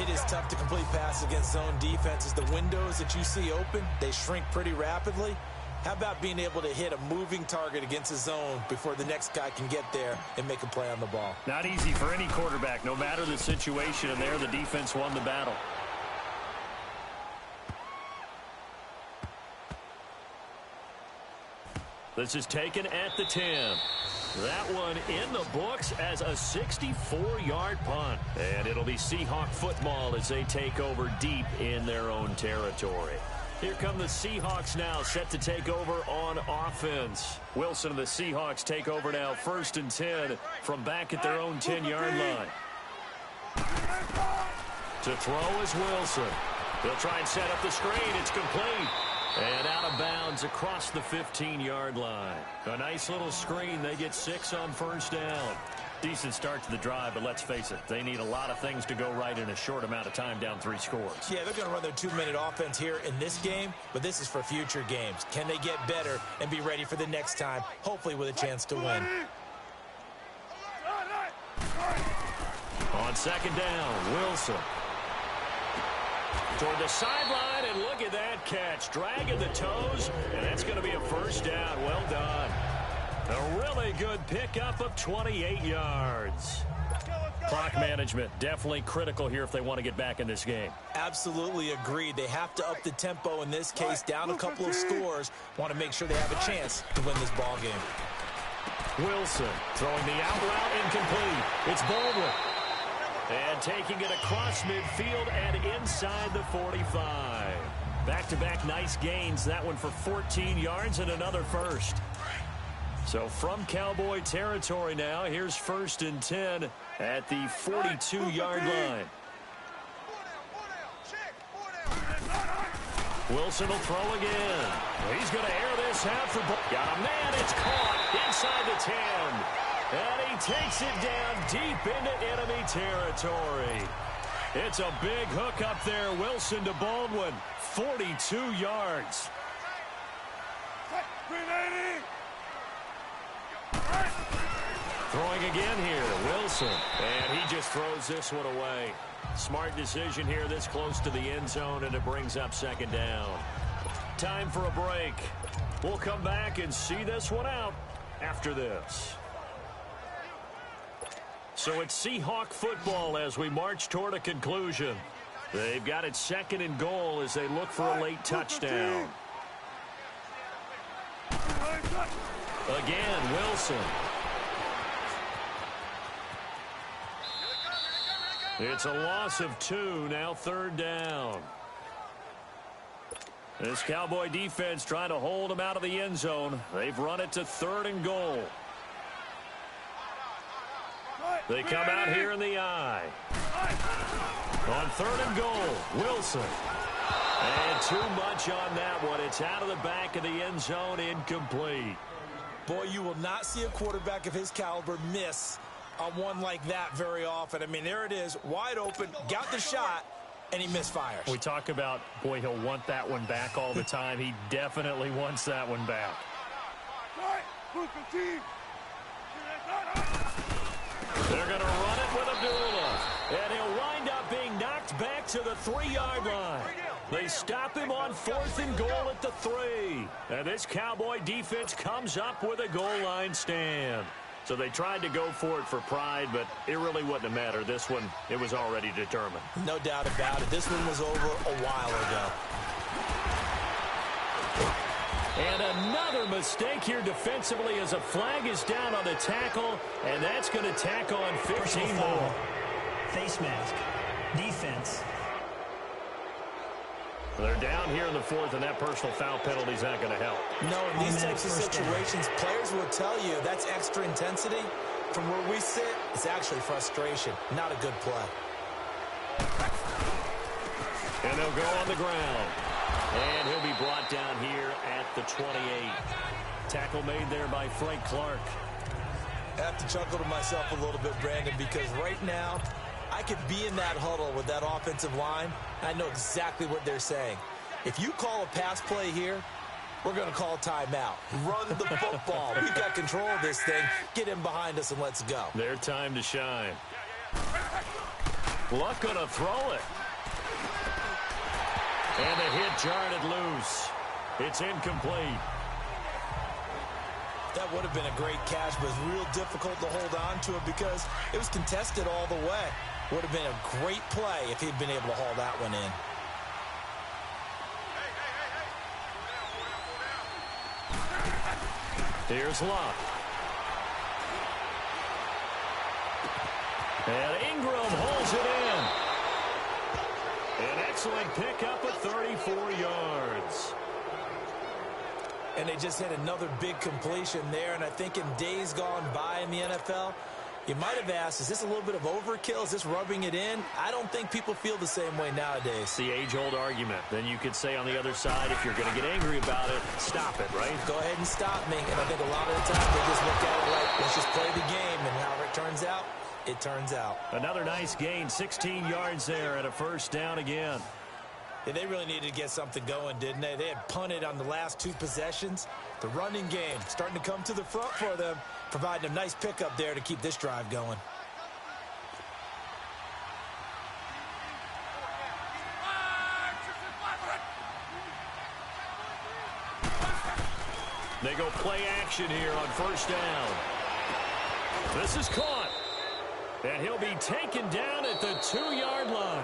It is tough to complete passes against zone defenses. The windows that you see open, they shrink pretty rapidly. How about being able to hit a moving target against a zone before the next guy can get there and make a play on the ball? Not easy for any quarterback, no matter the situation, and there the defense won the battle. This is taken at the 10. That one in the books as a 64-yard punt. And it'll be Seahawk football as they take over deep in their own territory. Here come the Seahawks now, set to take over on offense. Wilson and the Seahawks take over now, 1st and 10 from back at their own 10-yard line. To throw is Wilson. He'll try and set up the screen. It's complete. And out of bounds across the 15-yard line. A nice little screen. They get 6 on 1st down. Decent start to the drive, but let's face it, they need a lot of things to go right in a short amount of time, down 3 scores. Yeah, they're going to run their 2-minute offense here in this game, but this is for future games. Can they get better and be ready for the next time, hopefully with a chance to win? On 2nd down, Wilson. Toward the sideline, and look at that catch. Dragging the toes, and that's going to be a 1st down. Well done. A really good pickup of 28 yards. Clock management definitely critical here if they want to get back in this game. Absolutely agreed. They have to up the tempo in this case, down a couple of scores. Want to make sure they have a chance to win this ball game. Wilson throwing the out route incomplete. It's Baldwin. And taking it across midfield and inside the 45. Back-to-back nice gains. That one for 14 yards and another 1st. So from Cowboy territory now, here's 1st and 10 at the 42-yard line. Wilson will throw again. He's going to air this out for... Got a man. It's caught inside the 10. And he takes it down deep into enemy territory. It's a big hook up there. Wilson to Baldwin. 42 yards. Throwing again here, Wilson. And he just throws this one away. Smart decision here this close to the end zone, and it brings up 2nd down. Time for a break. We'll come back and see this one out after this. So it's Seahawk football as we march toward a conclusion. They've got it 2nd and goal as they look for a late touchdown. Again, Wilson. It's a loss of 2, now 3rd down. This Cowboy defense trying to hold them out of the end zone. They've run it to 3rd and goal. They come out here in the eye. On 3rd and goal, Wilson. And too much on that one. It's out of the back of the end zone, incomplete. Boy, you will not see a quarterback of his caliber miss on one like that very often. I mean, there it is, wide open, got the shot, and he misfires. We talk about, boy, he'll want that one back all the time. He definitely wants that one back. They're going to run it with Abdullah. And he'll wind up being knocked back to the 3-yard line. They stop him on 4th and goal at the 3. And this Cowboy defense comes up with a goal line stand. So they tried to go for it for pride, but it really wouldn't have mattered. This one, it was already determined. No doubt about it. This one was over a while ago. And another mistake here defensively as a flag is down on the tackle, and that's going to tack on 15 more. Face mask. Defense. They're down here in the fourth, and that personal foul penalty is not going to help. No, in these types of situations, players will tell you that's extra intensity. From where we sit, it's actually frustration, not a good play. And they'll go on the ground. And he'll be brought down here at the 28. Tackle made there by Frank Clark. I have to chuckle to myself a little bit, Brandon, because right now, I could be in that huddle with that offensive line. I know exactly what they're saying. If you call a pass play here, we're going to call timeout. Run the football. We've got control of this thing. Get in behind us and let's go. Their time to shine. Luck going to throw it. And the hit jarred it loose. It's incomplete. That would have been a great catch, but it was real difficult to hold on to it because it was contested all the way. Would have been a great play if he'd been able to haul that one in. Here's Luck. And Ingram holds it in. An excellent pickup of 34 yards. And they just had another big completion there. And I think in days gone by in the NFL, you might have asked, is this a little bit of overkill? Is this rubbing it in? I don't think people feel the same way nowadays. The age-old argument. Then you could say on the other side, if you're going to get angry about it, stop it, right? Go ahead and stop me. And I think a lot of the time they just look at it like, let's just play the game. And however it turns out, it turns out. Another nice gain, 16 yards there and a first down again. Yeah, they really needed to get something going, didn't they? They had punted on the last two possessions. The running game starting to come to the front for them, providing a nice pickup there to keep this drive going. They go play action here on first down. This is caught. And he'll be taken down at the 2-yard line.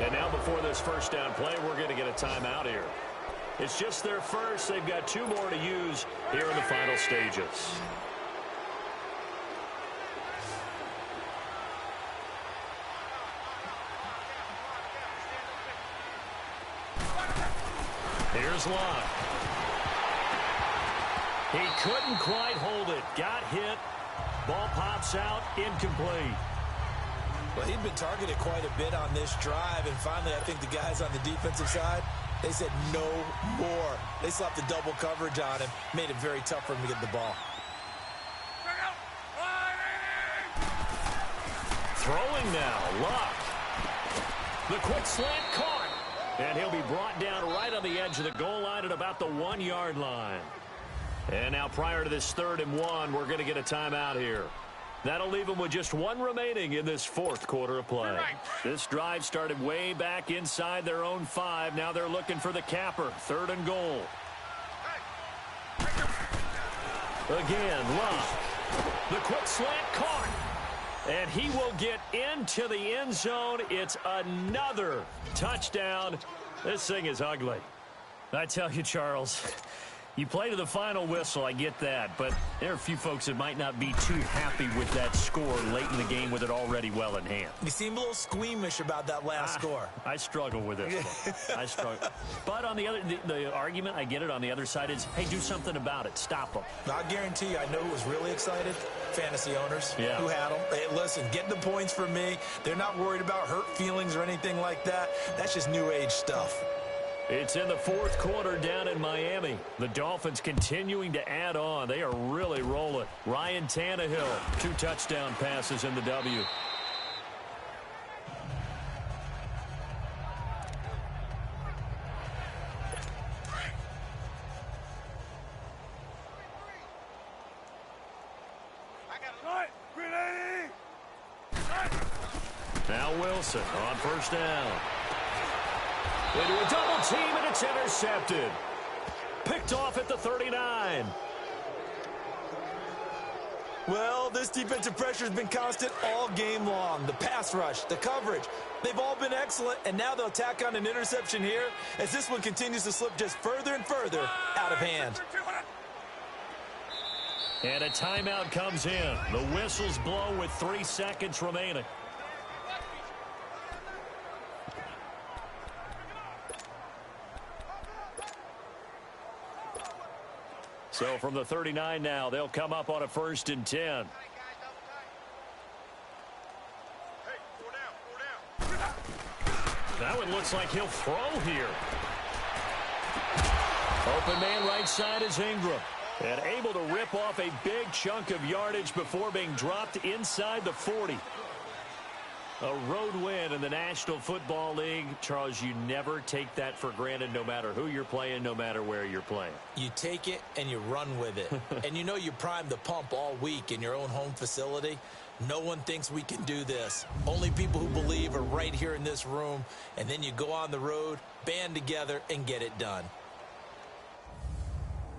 And now before this first down play, we're going to get a timeout here. It's just their first. They've got 2 more to use here in the final stages. Here's Locke. He couldn't quite hold it. Got hit. Ball pops out. Incomplete. Well, he'd been targeted quite a bit on this drive, and finally I think the guys on the defensive side, they said no more. They slapped the double coverage on him, made it very tough for him to get the ball. Throwing now, Luck. The quick slant caught, and he'll be brought down right on the edge of the goal line at about the 1-yard line. And now prior to this 3rd and 1, we're going to get a timeout here. That'll leave them with just 1 remaining in this 4th quarter of play. This drive started way back inside their own 5. Now they're looking for the capper. 3rd and goal. Again, Luck. The quick slant caught. And he will get into the end zone. It's another touchdown. This thing is ugly. I tell you, Charles, you play to the final whistle, I get that, but there are a few folks that might not be too happy with that score late in the game with it already well in hand. You seem a little squeamish about that last score. I struggle with this one. I struggle. But on the other, the argument, I get it, on the other side is, hey, do something about it. Stop them. I guarantee you, I know who was really excited. Fantasy owners who had them. Hey, listen, get the points for me. They're not worried about hurt feelings or anything like that. That's just new age stuff. It's in the 4th quarter down in Miami. The Dolphins continuing to add on. They are really rolling. Ryan Tannehill, 2 touchdown passes in the W. Now Wilson on first down. Into a double team, and it's intercepted. Picked off at the 39. Well, this defensive pressure has been constant all game long. The pass rush, the coverage, they've all been excellent, and now they'll tack on an interception here as this one continues to slip just further and further out of hand. And a timeout comes in. The whistles blow with 3 seconds remaining. So from the 39 now, they'll come up on a 1st and 10. That one looks like he'll throw here. Open man right side is Ingram. And able to rip off a big chunk of yardage before being dropped inside the 40. A road win in the National Football League. Charles, you never take that for granted no matter who you're playing, no matter where you're playing. You take it and you run with it. And you know you primed the pump all week in your own home facility. No one thinks we can do this. Only people who believe are right here in this room. And then you go on the road, band together, and get it done.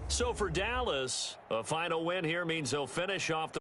So for Dallas, a final win here means they'll finish off the